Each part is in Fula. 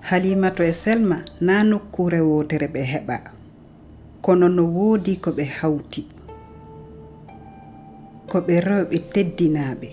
Halimatu e Selma na nokkure wotere ɓe heɓa kono no woodi ko ɓe hawti ko ɓe rewɓe teddinaaɓe.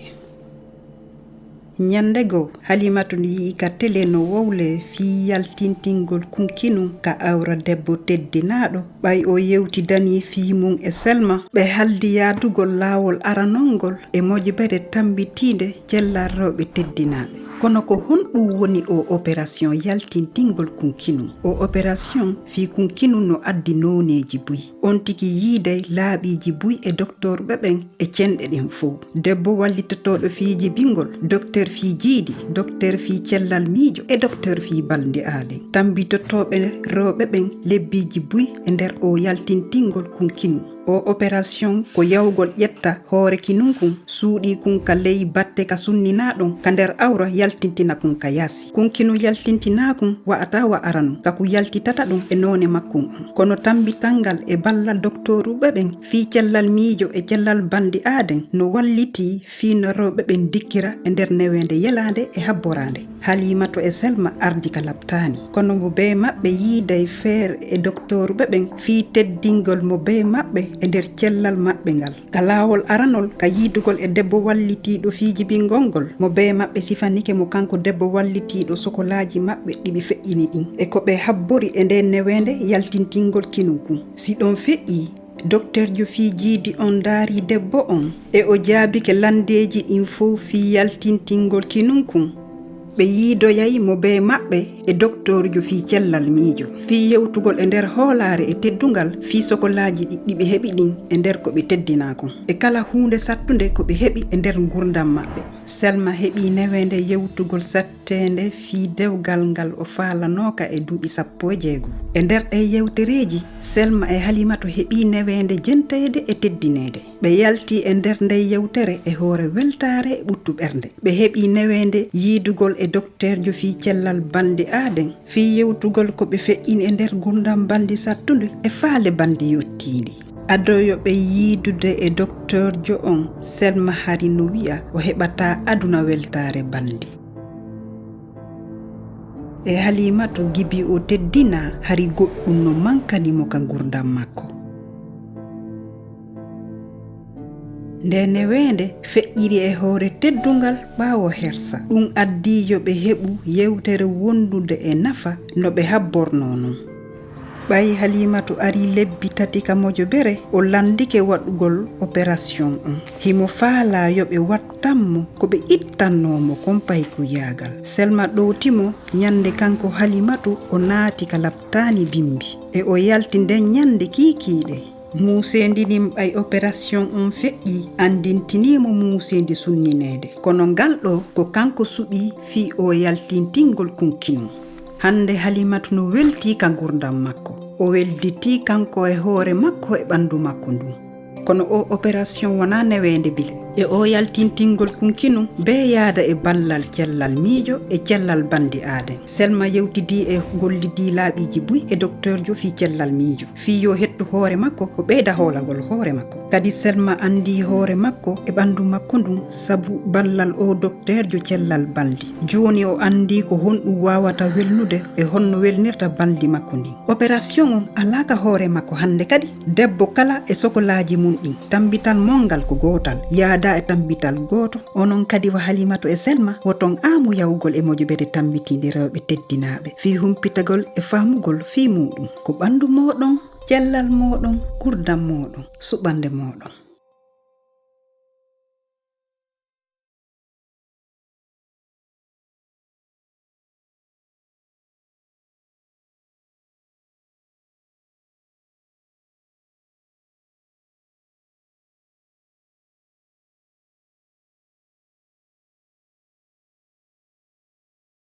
Nyandego Halimatu yi ka tele no wowle fi yaltintingol kunkinu ka awra debbo teddinaaɗo ɓay o yewtidani fi mum e Selma ɓe haldi yaadugol laawol aranongol e mojibere tambitinde cellal rewɓe teddinaaɓe. Kono ko honɗum woni o opération yaltintingol kunkinu. O opération fi kunkinu no addi noneji buyi. On tiki yiide laaɓiji buyi e docteur ɓeɓen e cenɗe ɗen fof. Debbo wallitotoɗo fiiji bingol, docteur fi jiidi, docteur fi cellal miijo e docteur fi balde aade. Tambitotoɓe rewɓe ɓen lebbiji buyi e nder o yaltintingol kunkinu. O opération ko yawgol ƴetta hoore kinunkun suuɗi kun ka ley batte ka sunninaɗon ka nder awra yaltintina kun ka yasi. Kunkinu yaltintinakun wa'ata wa aranu kaku yaltitata ɗum e none makkun on. Kono tambitangal e ballal doktoru ɓeɓen fi cellal miijo e cellal bandi aaden no walliti fi no rewɓe ɓen dikkira e nder newende yelande e habborande. Halimatu e Selma ardi ka labtani kono mo be maɓɓe yiiday feere e doktoru ɓeɓen fi teddingol mo be maɓɓe e nder cellal maɓɓe ngal. Ka laawol aranol ka yiidugol e debbo wallitiiɗo fiiji bingolngol mo be maɓɓe sifanike mo kanko debbo wallitiiɗo sokolaaji maɓɓe ɗiɓi feƴƴini ɗin e ko ɓe habbori e nder newende yaltintingol kinukun. Si ɗon feƴƴi docteur jo fi jiidi on daari debbo on e o jaabike landeji ɗin fof fi yaltintingol kinunkun. Ɓe yiidoyay mo be maɓɓe e docteur jo fi cellal miijo fi yewtugol e nder hoolaare e teddungal fi sokolaaji ɗiɓe heɓi ɗin e nder ko ɓe teddinaakon e kala huunde sattunde ko ɓe heɓi e nder gurdam maɓɓe. Selma heɓi newende yewtugol sattende fi dewgal ngal o faalanooka e duuɓi 16. E nder ɗe yewtereeji Selma e Halimatu heɓi newende jenteyde e teddineede. Ɓe yalti e nder nde yewtere e hoore weltaare e ɓuttu ɓernde. Ɓe heɓi newende yiidugol e docteur jo fi cellal bandi aaden fi yewtugol ko ɓe feƴƴini e nder gurdam bandi sattunde e faale bandi yottiindi. Adoyoɓe yiidude e docteur jo on Selma hari no wi'a o heɓata aduna weltaare bandi. E Halimatu gibi o teddina hari goɗɗum no mankanimo ka gurdam makko. Nde newende feƴƴiri e hoore teddungal ɓaawo hersa. Ɗum addi yoɓe heɓu yewtere wondude e nafa no ɓe habborno non. Ɓay Halimatu ari lebbi tati ka mojobere o landike waɗugol opération on. Himo faala yoɓe wattanmo ko ɓe ittannomo kompayku yaagal. Selma ɗowtimo nyande kanko Halimatu o naati ka labtaani bimbi e o yalti nden nyande kiikiiɗe. Muusendi ɓay opération on feƴƴi andintinimo muusendi sunnineede kono ngal ɗo ko kanko suɓi fi o yaltintingol kunkinu. Hande Halimatu no welti ka gurdam makko o welditi kanko e hoore makko e ɓandu makko ndun kono o opération wona newende bile e o yaltintingol kunkinu be yaada e ballal cellal miijo e cellal bandi aaden. Selma yewtidi e gollidi laaɓiji buyi e docteur jo fi cellal miijo fi yo hettu hoore makko ko ɓeyda hoolagol hoore makko. Kadi Selma andi hoore makko e ɓandu makko ndun sabu ballal o docteur jo cellal bandi. Joni o andi ko honɗum wawata welnude e honno welnirta bandi makko ndin. Opération on alaka hoore makko hande kadi debbo kala e sokolaaji mum ɗin tambital mongal ko gootal yaada e tambital gooto. Onon kadi wa Halimatu e Selma woton aamu yawgol e mojobere tambitinde rewɓe teddinaaɓe fi humpitagol e faamugol fi muɗum ko ɓandu moɗon cellal moɗon gurdam moɗon suɓande moɗon.